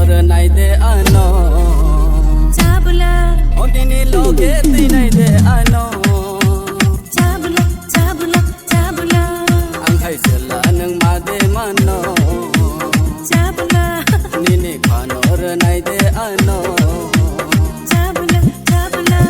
खानोर नाई दे आनो चाबला ओदिनी लोगे ती नाई दे आनो चाबला चाबला चाबला आंखाय सोला नों मादे मानो चाबला निनी खानोर नाई दे आनो चाबला चाबला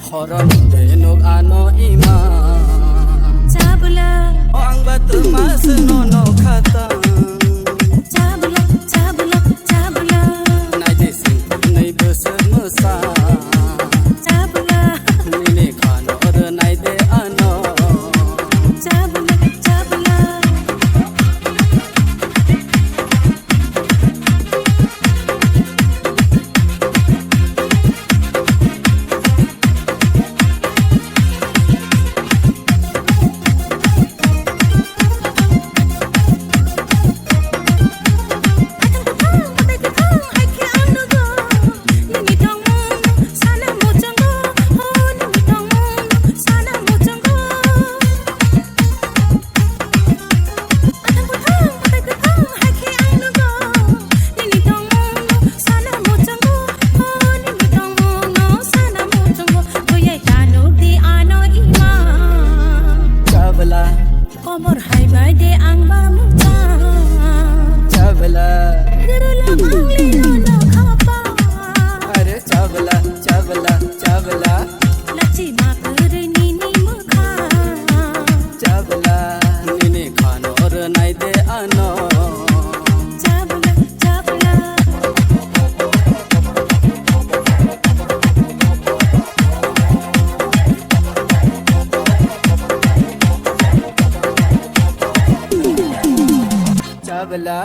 Horon denok ano ima चाबला o ang batu mas nono kata चाबला चाबला चाबला nai desing nai besar musa चाबला nini khanor nai de ano चाबला चाबला Komor hai bai de ang ba muta chabla gerula mangli no khapa are chabla chabla chabla lachi ma kurni ni mukha chabla nini khanor nai de ano chabla chabla chabla